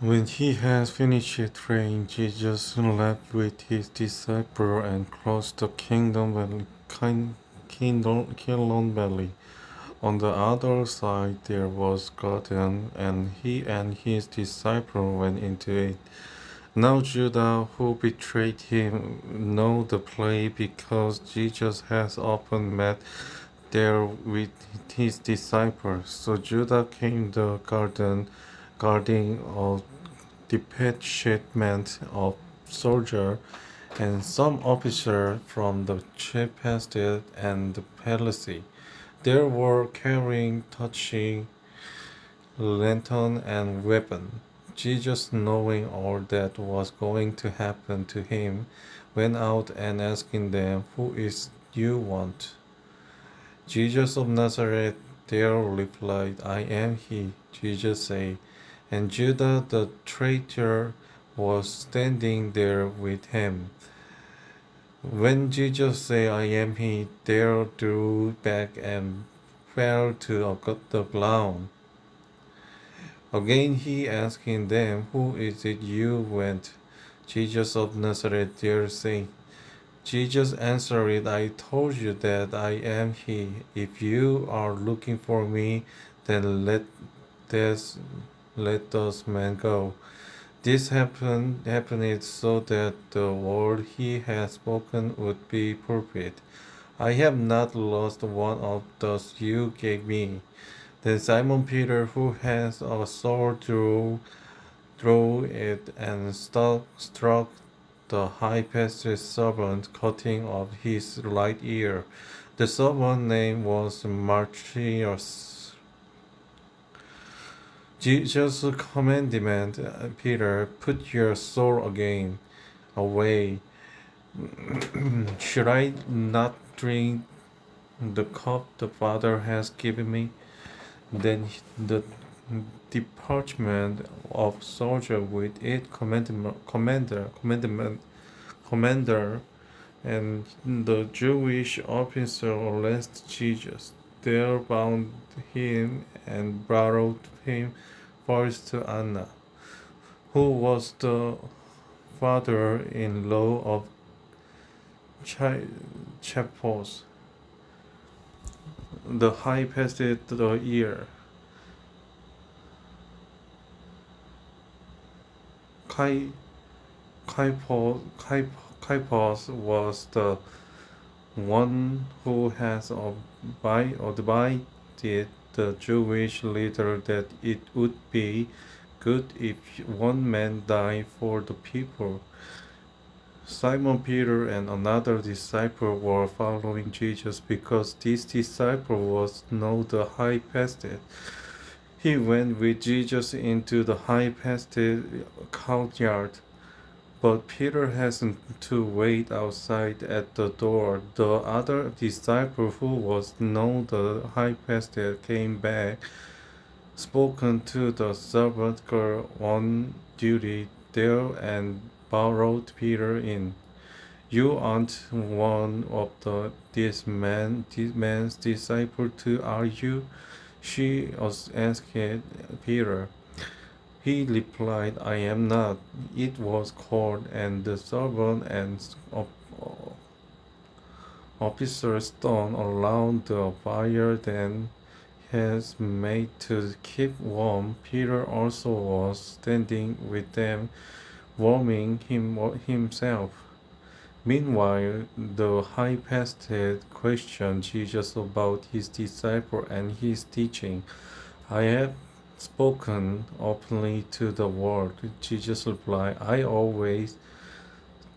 When he had finished praying, Jesus left with his disciples and crossed the Kidron Valley. On the other side there was garden, and he and his disciples went into it. Now Judah, who betrayed him, knew the place because Jesus has often met there with his disciples. So Judah came to the garden, guarding a detachment of soldiers and some officers from the chief priest and the palace. They were carrying touching lantern and weapon. Jesus, knowing all that was going to happen to him, went out and asking them, "Who is you want?" Jesus of Nazareth, they replied, "I am he." Jesus said, and Judah the traitor was standing there with him. When Jesus said, "I am he," they drew back and fell to the ground. Again he asking them, "Who is it you want?" Jesus of Nazareth, they say. Jesus answered, "I told you that I am he. If you are looking for me, then this, let those men go." This happened so that the word he had spoken would be fulfilled. "I have not lost one of those you gave me." Then Simon Peter, who has a sword, drew it and struck the high priest's servant, cutting off his right ear. The servant's name was Malchus. Jesus commanded Peter, "Put your sword again away. Should I not drink the cup the Father has given me?" Then the detachment of soldiers with its commander and the Jewish officer arrested Jesus. They bound him and brought him first to Anna, who was the father-in-law of Caiaphas, the high priest the year. Cai- Caiaphas was the one who has advised the Jewish leader that it would be good if one man died for the people. Simon Peter and another disciple were following Jesus because this disciple was now the high priest. He went with Jesus into the high priest's courtyard. But Peter hastened to wait outside at the door. The other disciple, who was now the high priest, came back, spoken to the servant girl on duty there, and borrowed Peter in. "You aren't one of this man's disciple too, are you?" She asked Peter. He replied, "I am not." It was cold, and the servant and officers stood around the fire than has made to keep warm. Peter also was standing with them, warming himself. Meanwhile, the high priest questioned Jesus about his disciple and his teaching. "I have spoken openly to the world," Jesus replied. "I always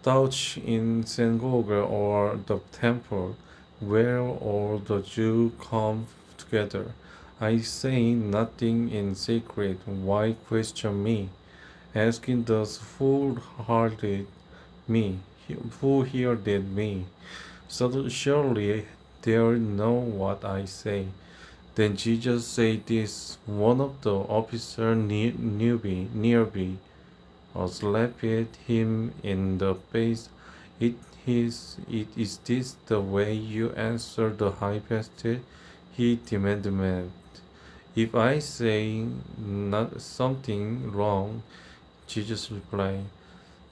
taught in synagogue or the temple, where all the Jews come together. I say nothing in secret. Why question me? Asking those who heard me, who heard me. So surely they know what I say." Then Jesus said this. One of the officers nearby slapped him in the face. It is this the way you answer the high priest?" He demanded. "If I say not something wrong, Jesus replied,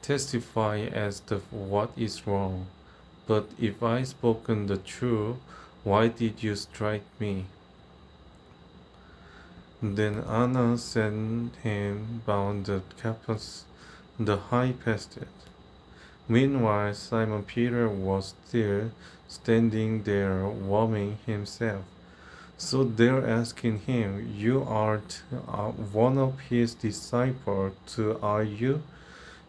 testify as to what is wrong. But if I spoken the truth, why did you strike me? Then Anna sent him bound the Caiaphas, the high priest. Meanwhile, Simon Peter was still standing there warming himself. So they're asking him, you aren't one of his disciples, too, are you?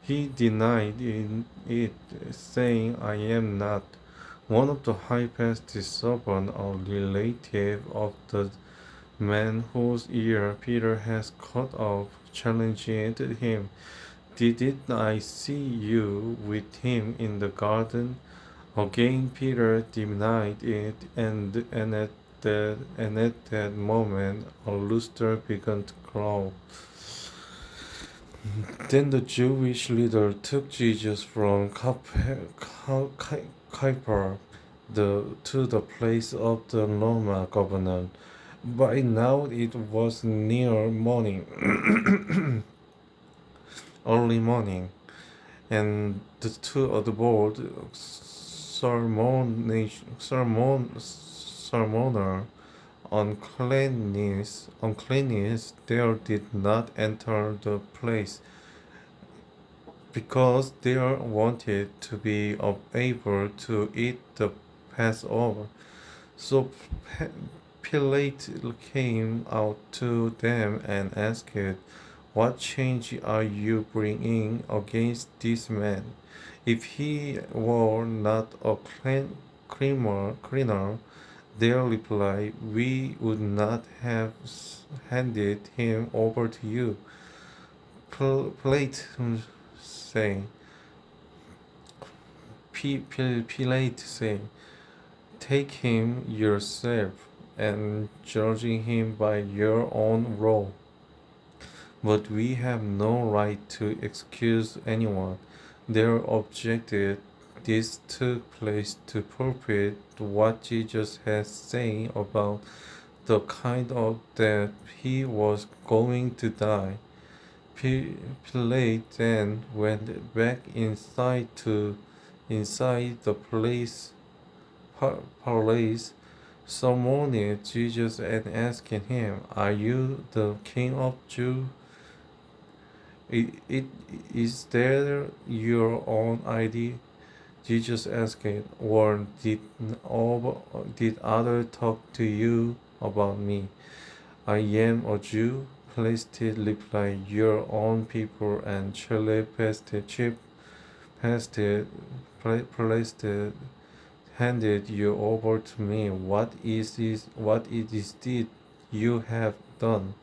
He denied it, saying, I am not. One of the high priest's servants, a relative of the man whose ear Peter has cut off, challenged him. Didn't I see you with him in the garden? Again Peter denied it, and at that moment a rooster began to crow. Then the Jewish leader took Jesus from Caiaphas to the place of the Roman governor. By now it was near morning, early morning, and the two adult sermoner on cleanliness there did not enter the place because they wanted to be able to eat the Passover. So Pilate came out to them and asked, what change are you bringing against this man? If he were not a criminal, their reply, we would not have handed him over to you. Pilate saying, Pilate saying, take him yourself and judging him by your own law. But we have no right to excuse anyone. They objected. This took place to purport what Jesus had said about the kind of death he was going to die. Pilate then went back inside the palace, summoned Jesus and asked him, "Are you the King of Jews? Is there your own idea?" Jesus asked, "Or did others talk to you about me? I am a Jew." Pilate replied, "Your own people and chief priest handed you over to me. What it is did you have done?"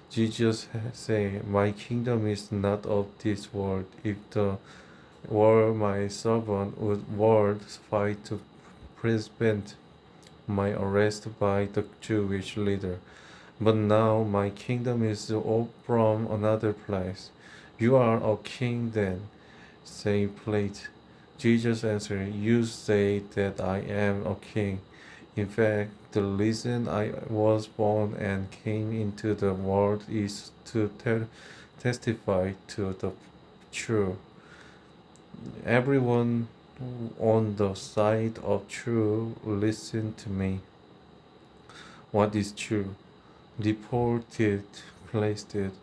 Jesus said, "My kingdom is not of this world. If the were my servant would fight to prevent my arrest by the Jewish leader. But now my kingdom is from another place. You are a king then, say Pilate. Jesus answered, "You say that I am a king. In fact, the reason I was born and came into the world is to testify to the truth. Everyone on the side of truth, listen to me. What is true?" Deported, placed it.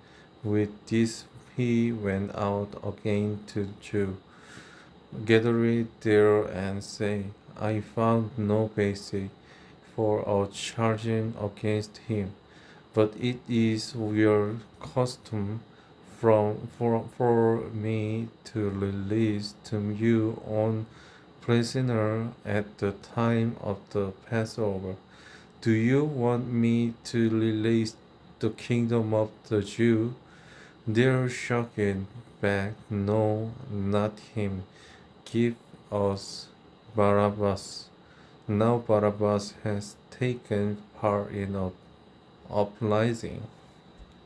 With this he went out again to Jew, gathered there and say, "I found no basis for a charging against him, but it is your custom for me to release to you one prisoner at the time of the Passover. Do you want me to release the kingdom of the Jew?" They're shocked back, "No, not him. Give us Barabbas." Now Barabbas has taken part in a uprising.